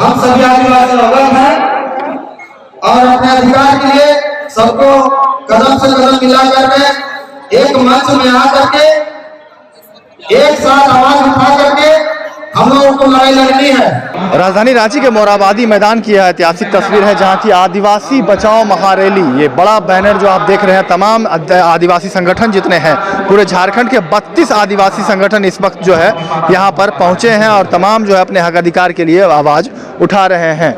हम सभी आदिवासी अवगत हैं और अपने अधिकार के लिए सबको कदम से कदम मिला करके एक मंच में आकर के एक साथ आवाज उठा करके हम लोगों को लड़ाई लड़नी है। राजधानी रांची के मोरहाबादी मैदान की यह ऐतिहासिक तस्वीर है जहां की आदिवासी बचाओ महारैली, ये बड़ा बैनर जो आप देख रहे हैं, तमाम आदिवासी संगठन जितने हैं पूरे झारखंड के 32 आदिवासी संगठन इस वक्त जो है यहां पर पहुंचे हैं और तमाम जो है अपने हक अधिकार के लिए आवाज़ उठा रहे हैं।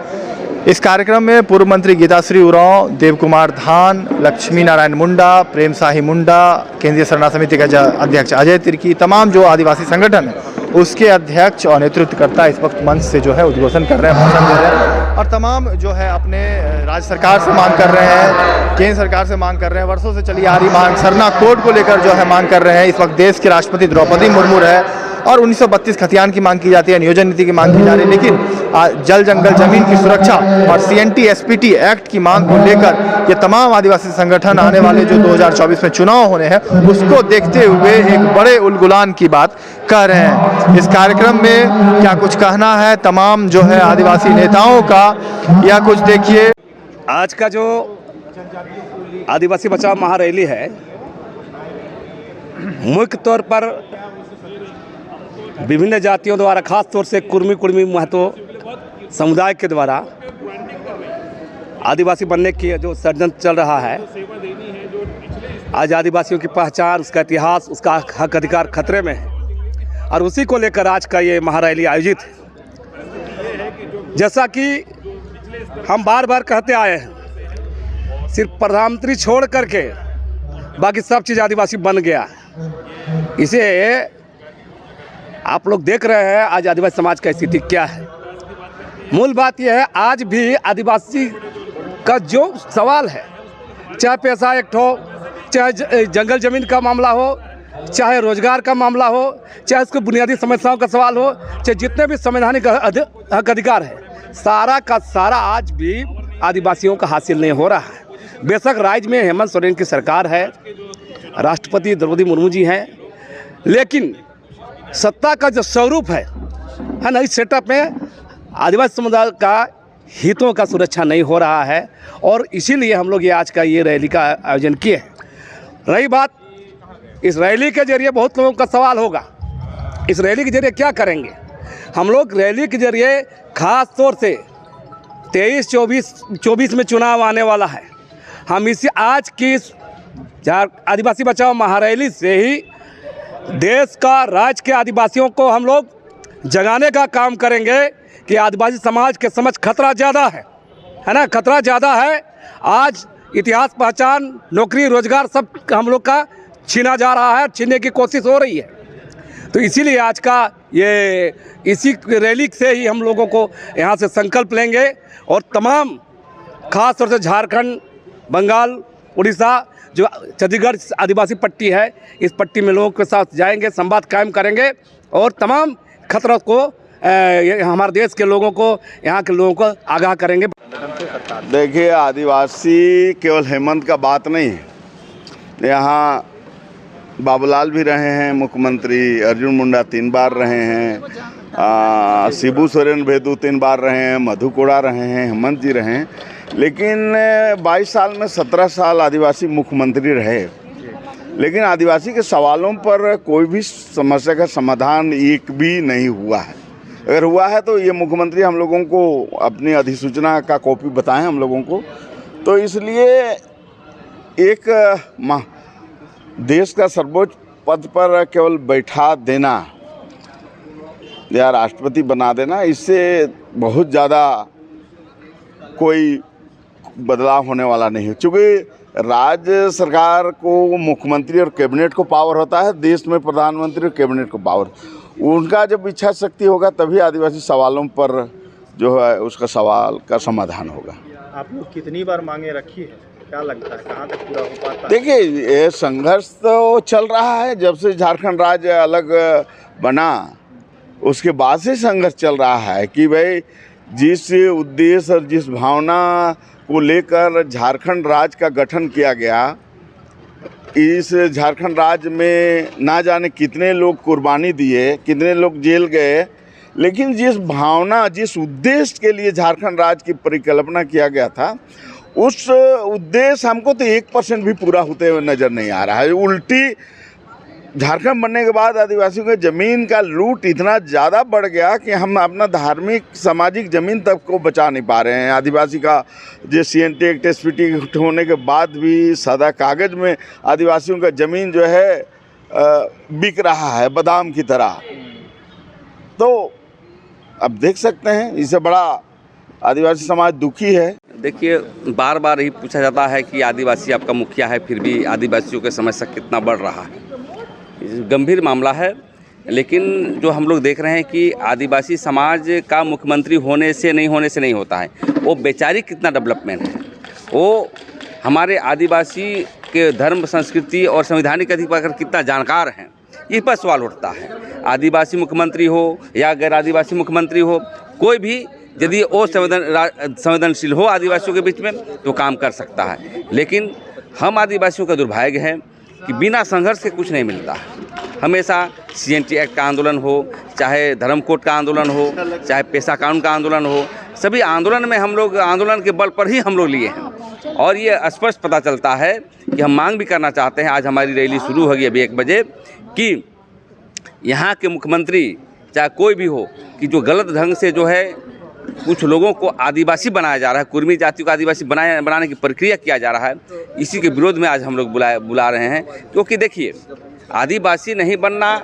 इस कार्यक्रम में पूर्व मंत्री गीताश्री उरांव, देव कुमार धान, लक्ष्मी नारायण मुंडा, प्रेम साही मुंडा, केंद्रीय सरना समिति के अध्यक्ष अजय तिर्की, तमाम जो आदिवासी संगठन है उसके अध्यक्ष और नेतृत्वकर्ता इस वक्त मंच से जो है उद्घोषण कर रहे हैं, भाषण दे रहे हैं और तमाम जो है अपने राज्य सरकार से मांग कर रहे हैं, केंद्र सरकार से मांग कर रहे हैं, वर्षों से चली आ रही मांग सरना कोड को लेकर जो है मांग कर रहे हैं। इस वक्त देश के राष्ट्रपति द्रौपदी मुर्मू है और 1932 खतियान की मांग की जाती है, नियोजन नीति की मांग की जा रही है, लेकिन जल जंगल जमीन की सुरक्षा और CNT SPT एक्ट की मांग को लेकर ये तमाम आदिवासी संगठन आने वाले जो 2024 में चुनाव होने हैं उसको देखते हुए एक बड़े उलगुलान की बात कह रहे हैं। इस कार्यक्रम में क्या कुछ कहना है तमाम जो है आदिवासी नेताओं का, या कुछ देखिए। आज का जो आदिवासी बचाओ महारैली है मुख्य तौर पर विभिन्न जातियों द्वारा, खास तौर से कुर्मी महतो समुदाय के द्वारा आदिवासी बनने की जो षड्यंत्र चल रहा है, आज आदिवासियों की पहचान, उसका इतिहास, उसका हक अधिकार खतरे में है और उसी को लेकर आज का ये महारैली आयोजित है। जैसा कि हम बार बार कहते आए हैं, सिर्फ प्रधानमंत्री छोड़ करके बाकी सब चीज़ आदिवासी बन गया है। इसे आप लोग देख रहे हैं आज आदिवासी समाज का स्थिति क्या है। मूल बात यह है, आज भी आदिवासी का जो सवाल है, चाहे पैसा एक्ट हो, चाहे जंगल ज़मीन का मामला हो, चाहे रोजगार का मामला हो, चाहे उसको बुनियादी समस्याओं का सवाल हो, चाहे जितने भी संवैधानिक हक अधिकार है, सारा का सारा आज भी आदिवासियों का हासिल नहीं हो रहा है। बेशक राज्य में हेमंत सोरेन की सरकार है, राष्ट्रपति द्रौपदी मुर्मू जी हैं, लेकिन सत्ता का जो स्वरूप है ना, इस सेटअप में आदिवासी समुदाय का हितों का सुरक्षा नहीं हो रहा है और इसीलिए हम लोग ये आज का ये रैली का आयोजन किए हैं। रही बात, इस रैली के जरिए बहुत लोगों का सवाल होगा, इस रैली के जरिए क्या करेंगे हम लोग। रैली के जरिए खास तौर से 23-24 में चुनाव आने वाला है, हम इसी आज की आदिवासी बचाओ महारैली से ही देश का, राज्य के आदिवासियों को हम लोग जगाने का काम करेंगे कि आदिवासी समाज के समझ खतरा ज़्यादा है ना, खतरा ज़्यादा है। आज इतिहास, पहचान, नौकरी, रोजगार सब हम लोग का छीना जा रहा है, छीनने की कोशिश हो रही है। तो इसीलिए आज का ये इसी रैली से ही हम लोगों को यहाँ से संकल्प लेंगे और तमाम खास तौर से झारखंड, बंगाल, उड़ीसा, जो छत्तीसगढ़ आदिवासी पट्टी है, इस पट्टी में लोगों के साथ जाएंगे, संवाद कायम करेंगे और तमाम खतरों को हमारे देश के लोगों को, यहाँ के लोगों को आगाह करेंगे। देखिए, आदिवासी केवल हेमंत का बात नहीं है, यहाँ बाबूलाल भी रहे हैं मुख्यमंत्री, अर्जुन मुंडा 3 बार रहे हैं, शिबू सोरेन भेदू 3 बार रहे हैं, मधु कोड़ा रहे हैं, हेमंत जी रहे हैं, लेकिन 22 साल में 17 साल आदिवासी मुख्यमंत्री रहे, लेकिन आदिवासी के सवालों पर कोई भी समस्या का समाधान एक भी नहीं हुआ है। अगर हुआ है तो ये मुख्यमंत्री हम लोगों को अपनी अधिसूचना का कॉपी बताएं हम लोगों को। तो इसलिए एक देश का सर्वोच्च पद पर केवल बैठा देना या राष्ट्रपति बना देना, इससे बहुत ज़्यादा कोई बदलाव होने वाला नहीं है। चूँकि राज्य सरकार को मुख्यमंत्री और कैबिनेट को पावर होता है, देश में प्रधानमंत्री और कैबिनेट को पावर। उनका जब इच्छा शक्ति होगा तभी आदिवासी सवालों पर जो है उसका सवाल का समाधान होगा। आप लोग कितनी बार मांगे रखी है, क्या लगता है कहाँ तक पूरा हो पाता है? देखिए, ये संघर्ष तो चल रहा है, जब से झारखंड राज्य अलग बना उसके बाद से संघर्ष चल रहा है कि भाई जिस उद्देश्य और जिस भावना को लेकर झारखंड राज्य का गठन किया गया, इस झारखंड राज्य में ना जाने कितने लोग कुर्बानी दिए, कितने लोग जेल गए, लेकिन जिस भावना, जिस उद्देश्य के लिए झारखंड राज्य की परिकल्पना किया गया था, उस उद्देश्य हमको तो 1% भी पूरा होते हुए नज़र नहीं आ रहा है। उल्टी झारखंड बनने के बाद आदिवासियों के ज़मीन का लूट इतना ज़्यादा बढ़ गया कि हम अपना धार्मिक सामाजिक ज़मीन तक को बचा नहीं पा रहे हैं। आदिवासी का जो CNT एक्ट, SPT एक्ट होने के बाद भी सादा कागज़ में आदिवासियों का ज़मीन जो है बिक रहा है बादाम की तरह। तो अब देख सकते हैं, इससे बड़ा आदिवासी समाज दुखी है। देखिए, बार बार यही पूछा जाता है कि आदिवासी आपका मुखिया है, फिर भी आदिवासियों की समस्या कितना बढ़ रहा है। गंभीर मामला है, लेकिन जो हम लोग देख रहे हैं कि आदिवासी समाज का मुख्यमंत्री होने से नहीं होता है। वो वैचारिक कितना डेवलपमेंट है, वो हमारे आदिवासी के धर्म, संस्कृति और संवैधानिक अधिकार कितना जानकार हैं, इस पर सवाल उठता है। आदिवासी मुख्यमंत्री हो या गैर आदिवासी मुख्यमंत्री हो, कोई भी यदि वो संवेदनशील हो आदिवासियों के बीच में तो काम कर सकता है। लेकिन हम आदिवासियों का दुर्भाग्य है कि बिना संघर्ष के कुछ नहीं मिलता है। हमेशा CNT एक्ट का आंदोलन हो, चाहे धर्म कोड का आंदोलन हो, चाहे पेशा कानून का आंदोलन हो, सभी आंदोलन में हम लोग आंदोलन के बल पर ही हम लोग लिए हैं। और ये स्पष्ट पता चलता है कि हम मांग भी करना चाहते हैं। आज हमारी रैली शुरू होगी अभी 1 बजे कि यहाँ के मुख्यमंत्री चाहे कोई भी हो, कि जो गलत ढंग से जो है कुछ लोगों को आदिवासी बनाया जा रहा है, कुर्मी जाति को आदिवासी बनाने की प्रक्रिया किया जा रहा है, इसी के विरोध में आज हम लोग बुला रहे हैं। क्योंकि देखिए, आदिवासी नहीं बनना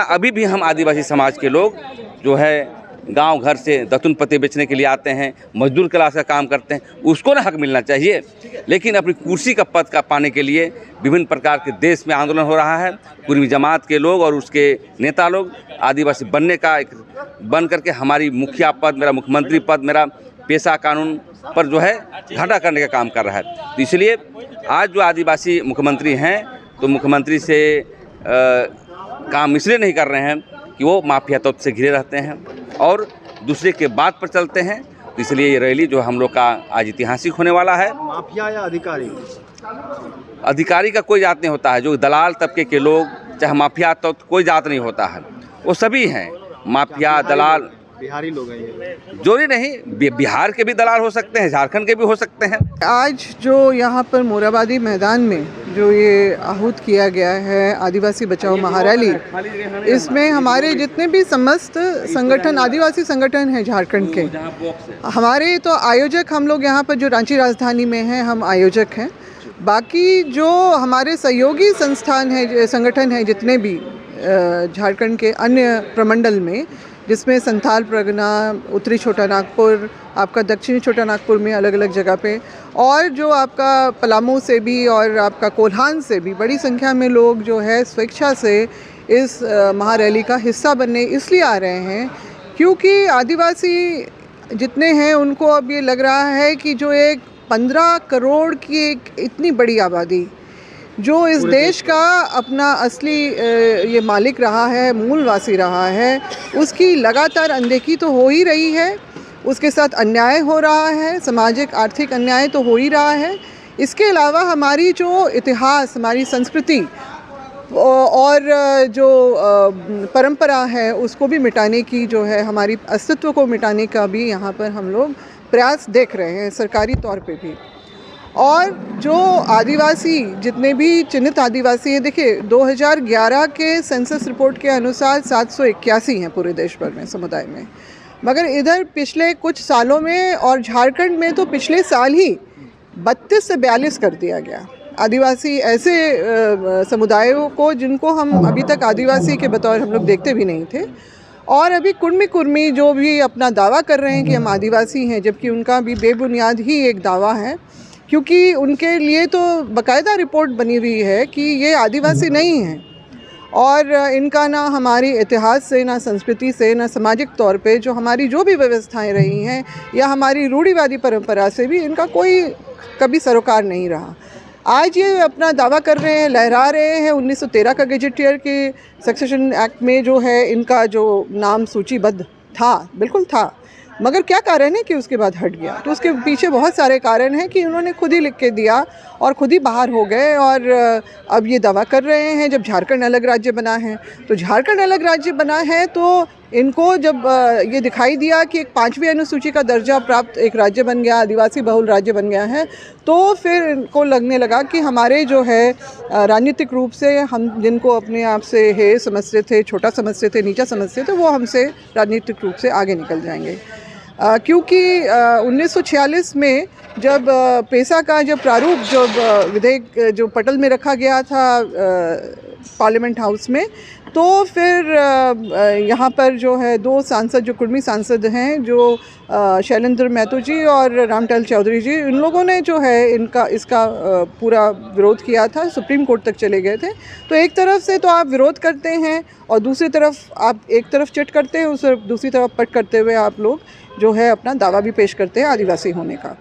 अभी भी हम आदिवासी समाज के लोग जो है गांव घर से दतुन पत्ते बेचने के लिए आते हैं, मजदूर क्लास का काम करते हैं, उसको ना हक मिलना चाहिए। लेकिन अपनी कुर्सी का पद का पाने के लिए विभिन्न प्रकार के देश में आंदोलन हो रहा है। कुर्मी जमात के लोग और उसके नेता लोग आदिवासी बन करके हमारी मुखिया पद, मेरा मुख्यमंत्री पद, मेरा पेशा कानून पर जो है घाटा करने का काम कर रहा है। तो इसलिए आज जो आदिवासी मुख्यमंत्री हैं, तो मुख्यमंत्री से काम इसलिए नहीं कर रहे हैं कि वो माफिया तत्व से घिरे रहते हैं और दूसरे के बात पर चलते हैं। तो इसलिए ये रैली जो हम लोग का आज ऐतिहासिक होने वाला है। माफिया या अधिकारी? अधिकारी का कोई जात नहीं होता है। जो दलाल तबके के लोग, चाहे माफिया तो कोई जात नहीं होता है, वो सभी हैं। माफिया, दलाल, बिहारी लोग हैं ये? जोरी नहीं, बिहार के भी दलाल हो सकते हैं, झारखंड के भी हो सकते हैं। आज जो यहाँ पर मोराबादी मैदान में जो ये आहूत किया गया है आदिवासी बचाओ महारैली, इसमें हमारे जितने भी समस्त संगठन, आदिवासी संगठन हैं झारखंड के, हमारे तो आयोजक, हम लोग यहाँ पर जो रांची राजधानी में हैं, हम आयोजक हैं। बाकी जो हमारे सहयोगी संस्थान हैं, संगठन हैं जितने भी झारखंड के अन्य प्रमंडल में, जिसमें संथाल परगना, उत्तरी छोटा नागपुर, आपका दक्षिणी छोटा नागपुर में अलग अलग जगह पे, और जो आपका पलामू से भी और आपका कोल्हान से भी बड़ी संख्या में लोग जो है स्वेच्छा से इस महारैली का हिस्सा बनने इसलिए आ रहे हैं क्योंकि आदिवासी जितने हैं उनको अब ये लग रहा है कि जो एक 15 करोड़ की एक इतनी बड़ी आबादी जो इस देश का अपना असली ये मालिक रहा है, मूलवासी रहा है, उसकी लगातार अनदेखी तो हो ही रही है। उसके साथ अन्याय हो रहा है, सामाजिक आर्थिक अन्याय तो हो ही रहा है। इसके अलावा हमारी जो इतिहास, हमारी संस्कृति और जो परंपरा है उसको भी मिटाने की, जो है हमारी अस्तित्व को मिटाने का भी यहाँ पर हम लोग प्रयास देख रहे हैं सरकारी तौर पे भी। और जो आदिवासी, जितने भी चिन्हित आदिवासी हैं, देखिए 2011 के सेंसस रिपोर्ट के अनुसार 781 हैं पूरे देश भर में समुदाय में, मगर इधर पिछले कुछ सालों में और झारखंड में तो पिछले साल ही 32 से 42 कर दिया गया। आदिवासी ऐसे समुदायों को जिनको हम अभी तक आदिवासी के बतौर हम लोग देखते भी नहीं थे, और अभी कुर्मी जो भी अपना दावा कर रहे हैं कि हम आदिवासी हैं, जबकि उनका भी बेबुनियाद ही एक दावा है, क्योंकि उनके लिए तो बाकायदा रिपोर्ट बनी हुई है कि ये आदिवासी नहीं हैं और इनका ना हमारी इतिहास से, ना संस्कृति से, ना सामाजिक तौर पे जो हमारी जो भी व्यवस्थाएं रही हैं या हमारी रूढ़िवादी परंपरा से भी इनका कोई कभी सरोकार नहीं रहा। आज ये अपना दावा कर रहे हैं, लहरा रहे हैं 1913 का गजेटियर के सक्सेशन एक्ट में जो है इनका जो नाम सूचीबद्ध था, बिल्कुल था, मगर क्या कारण है कि उसके बाद हट गया? तो उसके पीछे बहुत सारे कारण हैं कि उन्होंने खुद ही लिख के दिया और खुद ही बाहर हो गए। और अब ये दावा कर रहे हैं जब झारखंड अलग राज्य बना है, तो झारखंड अलग राज्य बना है तो इनको जब ये दिखाई दिया कि एक 5वीं अनुसूची का दर्जा प्राप्त एक राज्य बन गया, आदिवासी बहुल राज्य बन गया है, तो फिर इनको लगने लगा कि हमारे जो है राजनीतिक रूप से हम जिनको अपने आप से हे समझते थे, छोटा समझते थे, नीचा समझते थे, वो हमसे राजनीतिक रूप से आगे निकल जाएंगे। क्योंकि 1946 में जब पेसा का जब प्रारूप जब विधेयक जो पटल में रखा गया था पार्लियामेंट हाउस में, तो फिर यहाँ पर जो है 2 सांसद जो कुर्मी सांसद हैं, जो शैलेंद्र महतो जी और रामटल चौधरी जी, इन लोगों ने जो है इसका पूरा विरोध किया था, सुप्रीम कोर्ट तक चले गए थे। तो एक तरफ से तो आप विरोध करते हैं और दूसरी तरफ आप एक तरफ चिट करते हैं, उस दूसरी तरफ पट करते हुए आप लोग जो है अपना दावा भी पेश करते हैं आदिवासी होने का।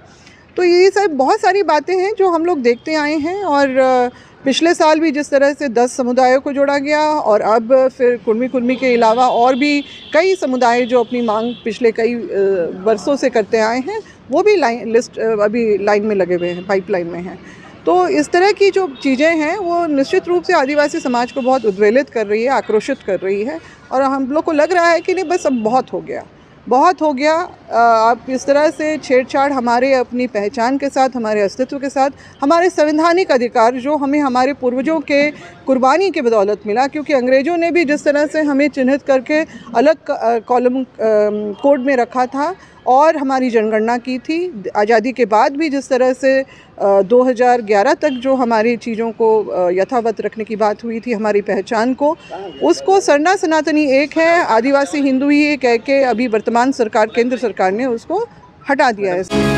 तो ये सब बहुत सारी बातें हैं जो हम लोग देखते आए हैं। और पिछले साल भी जिस तरह से 10 समुदायों को जोड़ा गया और अब फिर कुर्मी के अलावा और भी कई समुदाय जो अपनी मांग पिछले कई वर्षों से करते आए हैं, वो भी लिस्ट अभी लाइन में लगे हुए हैं, पाइपलाइन में हैं। तो इस तरह की जो चीज़ें हैं वो निश्चित रूप से आदिवासी समाज को बहुत उद्वेलित कर रही है, आक्रोशित कर रही है। और हम लोग को लग रहा है कि नहीं, बस अब बहुत हो गया, बहुत हो गया। आप इस तरह से छेड़छाड़ हमारे अपनी पहचान के साथ, हमारे अस्तित्व के साथ, हमारे संवैधानिक अधिकार जो हमें हमारे पूर्वजों के कुर्बानी के बदौलत मिला, क्योंकि अंग्रेज़ों ने भी जिस तरह से हमें चिन्हित करके अलग कॉलम कोड में रखा था और हमारी जनगणना की थी, आज़ादी के बाद भी जिस तरह से 2011 तक जो हमारी चीज़ों को यथावत रखने की बात हुई थी, हमारी पहचान को, उसको सरना सनातनी एक है, आदिवासी हिंदू ही कह के अभी वर्तमान सरकार, केंद्र सरकार ने उसको हटा दिया है।